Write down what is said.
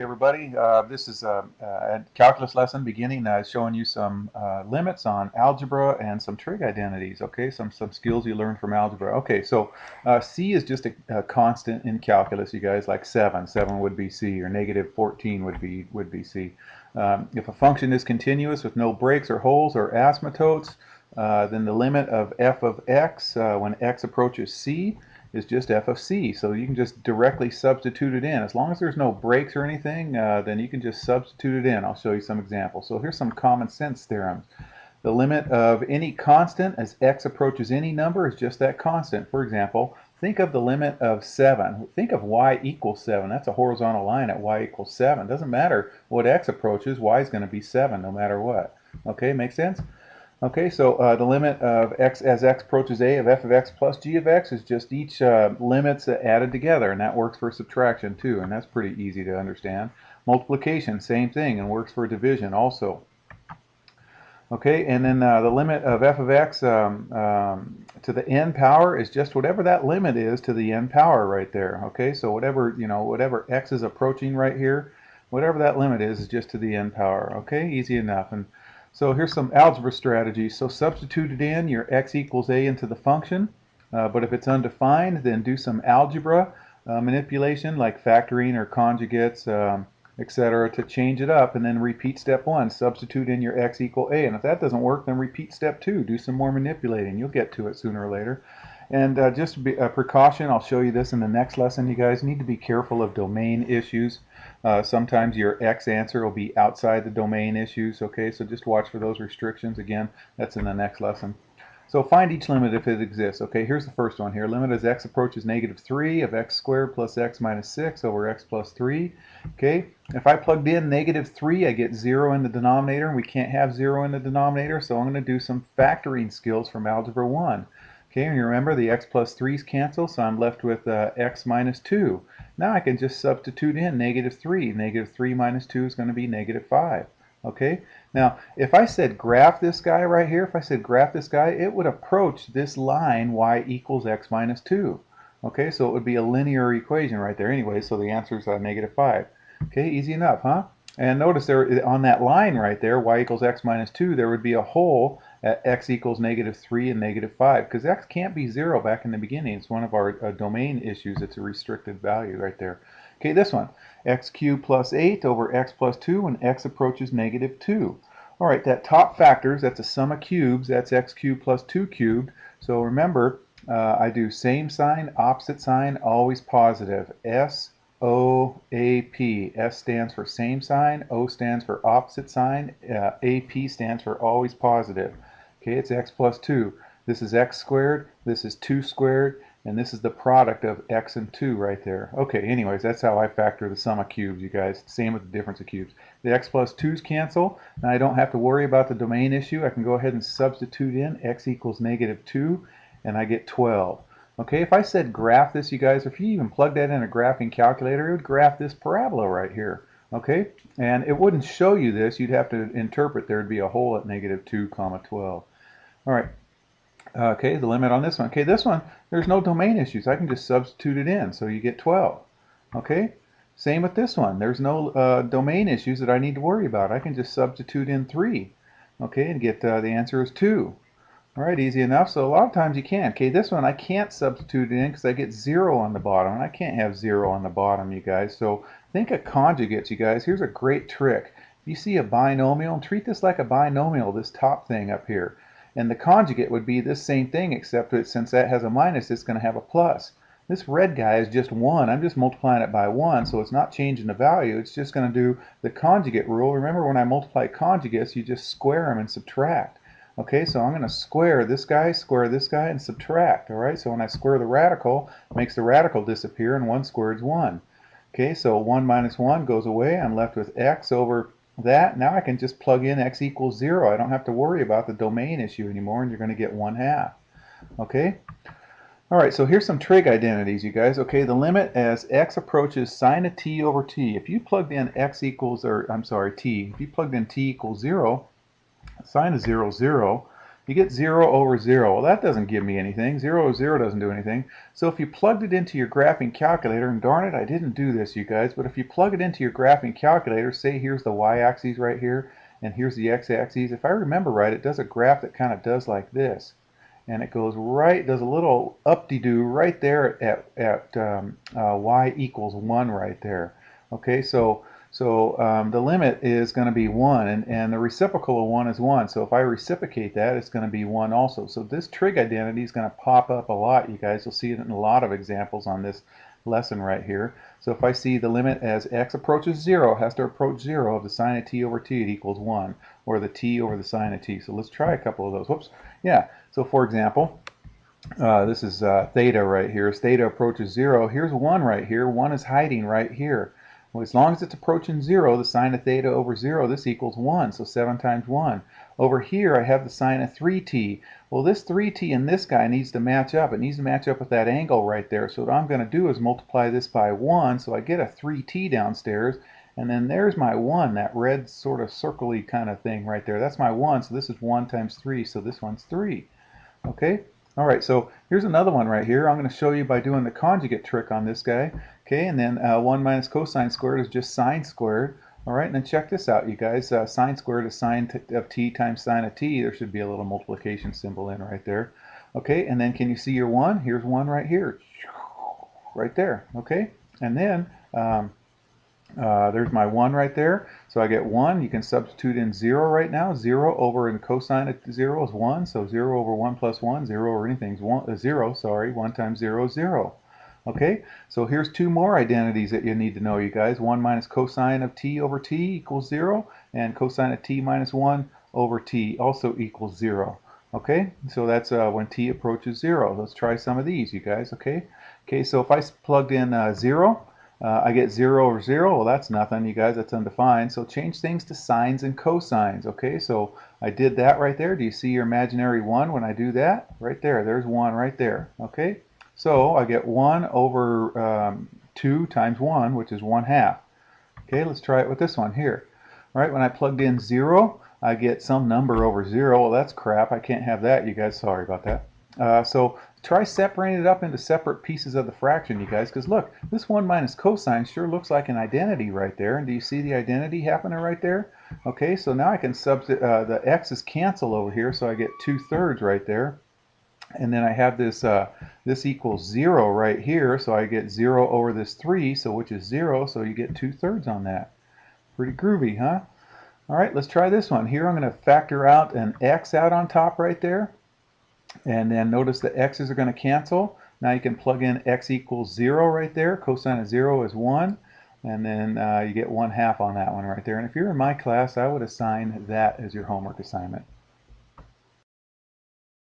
Everybody, this is a calculus lesson beginning showing you some limits on algebra and some trig identities. Okay, some skills you learned from algebra. Okay, so c is just a constant in calculus, you guys, like 7 would be c, or negative 14 would be c. If a function is continuous with no breaks or holes or asymptotes, then the limit of f of x when x approaches c is just f of c. So you can just directly substitute it in. As long as there's no breaks or anything, then you can just substitute it in. I'll show you some examples. So here's some common sense theorems. The limit of any constant as x approaches any number is just that constant. For example, think of the limit of 7. Think of y equals 7. That's a horizontal line at y equals 7. Doesn't matter what x approaches, y is going to be 7 no matter what. Okay, make sense? Okay, so the limit of x as x approaches a of f of x plus g of x is just each limits added together, and that works for subtraction too, and that's pretty easy to understand. Multiplication, same thing, and works for division also. Okay, and then the limit of f of x to the n power is just whatever that limit is to the n power right there. Okay, so whatever x is approaching right here, whatever that limit is just to the n power. Okay, easy enough. And so here's some algebra strategies. So substitute it in your x equals a into the function, but if it's undefined, then do some algebra manipulation like factoring or conjugates, etc., to change it up, and then repeat step 1. Substitute in your x equal a, and if that doesn't work, then repeat step 2. Do some more manipulating. You'll get to it sooner or later. And just a precaution, I'll show you this in the next lesson. You guys need to be careful of domain issues. Sometimes your x answer will be outside the domain issues. Okay, so just watch for those restrictions. Again, that's in the next lesson. So find each limit if it exists. Okay, here's the first one here. Limit as x approaches negative 3 of x squared plus x minus 6 over x plus 3. Okay, if I plugged in negative 3, I get 0 in the denominator, and we can't have 0 in the denominator, so I'm going to do some factoring skills from Algebra 1. Okay, and you remember the x plus 3's cancel, so I'm left with x minus 2. Now I can just substitute in negative 3. Negative 3 minus 2 is going to be negative 5. Okay, now if I said graph this guy right here, if I said graph this guy, it would approach this line y equals x minus 2. Okay, so it would be a linear equation right there anyway, so the answer is negative 5. Okay, easy enough, huh? And notice there on that line right there, y equals x minus 2, there would be a hole at x equals negative 3 and negative 5, because x can't be 0 back in the beginning. It's one of our domain issues. It's a restricted value right there. Okay, this one, x cubed plus 8 over x plus 2 when x approaches negative 2. All right, that top factors, that's a sum of cubes. That's x cubed plus 2 cubed. So remember, I do same sign, opposite sign, always positive. S-O-A-P. S stands for same sign, O stands for opposite sign, AP stands for always positive. Okay, it's x plus 2. This is x squared, this is 2 squared, and this is the product of x and 2 right there. Okay, anyways, that's how I factor the sum of cubes, you guys. Same with the difference of cubes. The x plus 2's cancel. Now I don't have to worry about the domain issue. I can go ahead and substitute in x equals negative 2, and I get 12. Okay, if I said graph this, you guys, if you even plug that in a graphing calculator, it would graph this parabola right here. Okay, and it wouldn't show you this. You'd have to interpret there would be a hole at negative 2 comma 12. All right. Okay, the limit on this one. Okay, this one, there's no domain issues. I can just substitute it in, so you get 12. Okay, same with this one. There's no domain issues that I need to worry about. I can just substitute in 3. Okay, and get the answer is 2. All right, easy enough. So a lot of times you can. Okay, this one I can't substitute it in because I get 0 on the bottom, and I can't have 0 on the bottom, you guys. So think of conjugates, you guys. Here's a great trick. You see a binomial, and treat this like a binomial, this top thing up here. And the conjugate would be this same thing, except that since that has a minus, it's going to have a plus. This red guy is just 1. I'm just multiplying it by 1, so it's not changing the value. It's just going to do the conjugate rule. Remember, when I multiply conjugates, you just square them and subtract. Okay, so I'm going to square this guy, and subtract. All right, so when I square the radical, it makes the radical disappear, and 1 squared is 1. Okay, so 1 minus 1 goes away. I'm left with x over that. Now I can just plug in x equals 0. I don't have to worry about the domain issue anymore, and you're going to get 1/2. Okay? All right, so here's some trig identities, you guys. Okay, the limit as x approaches sine of t over t. If you plugged in x equals, or I'm sorry, t, if you plugged in t equals 0, sine of 0 is 0. you get 0 over 0. Well, that doesn't give me anything. 0 over 0 doesn't do anything. So if you plugged it into your graphing calculator, and darn it, I didn't do this, you guys, but if you plug it into your graphing calculator, say here's the y-axis right here, and here's the x-axis. If I remember right, it does a graph that kind of does like this. And it goes right, does a little up-de-doo right there at y equals 1 right there. Okay, so the limit is going to be 1, and the reciprocal of 1 is 1. So if I reciprocate that, it's going to be 1 also. So this trig identity is going to pop up a lot, you guys. You'll see it in a lot of examples on this lesson right here. So if I see the limit as x approaches 0, has to approach 0 of the sine of t over t, it equals 1, or the t over the sine of t. So let's try a couple of those. Whoops. Yeah. So for example, this is theta right here. As theta approaches 0, here's 1 right here. 1 is hiding right here. Well, as long as it's approaching 0, the sine of theta over 0, this equals 1, so 7 times 1. Over here, I have the sine of 3t. Well, this 3t and this guy needs to match up. It needs to match up with that angle right there. So what I'm going to do is multiply this by 1, so I get a 3t downstairs. And then there's my 1, that red sort of circle-y kind of thing right there. That's my 1, so this is 1 times 3, so this one's 3. Okay? All right, so here's another one right here. I'm going to show you by doing the conjugate trick on this guy. Okay, and then 1 minus cosine squared is just sine squared. All right, and then check this out, you guys. Sine squared is sine of t times sine of t. There should be a little multiplication symbol in right there. Okay, and then can you see your 1? Here's 1 right here. Right there, okay? And then there's my 1 right there. So I get 1. You can substitute in 0 right now. 0 over in cosine of 0 is 1. So 0 over 1 plus 1, 0 over anything is 0. Sorry, 1 times 0 is 0. Okay, so here's 2 more identities that you need to know, you guys. 1 minus cosine of t over t equals 0. And cosine of t minus 1 over t also equals 0. Okay, so that's when t approaches 0. Let's try some of these, you guys. Okay, so if I plugged in 0, I get 0 over 0. Well, that's nothing, you guys. That's undefined. So change things to sines and cosines. Okay, so I did that right there. Do you see your imaginary 1 when I do that? Right there. There's 1 right there. Okay, so I get 1 over 2 times 1, which is 1/2. Okay, let's try it with this one here. All right, when I plugged in 0, I get some number over 0. Well, that's crap. I can't have that, you guys. Sorry about that. So try separating it up into separate pieces of the fraction, you guys, because look, this 1 minus cosine sure looks like an identity right there. And do you see the identity happening right there? Okay, so now I can the x's cancel over here, so I get 2/3 right there. And then I have this this equals 0 right here, so I get 0 over this 3, so which is 0, so you get 2/3 on that. Pretty groovy, huh? All right, let's try this one. Here I'm going to factor out an x out on top right there. And then notice the x's are going to cancel. Now you can plug in x equals 0 right there. Cosine of 0 is 1. And then you get 1/2 on that one right there. And if you're in my class, I would assign that as your homework assignment.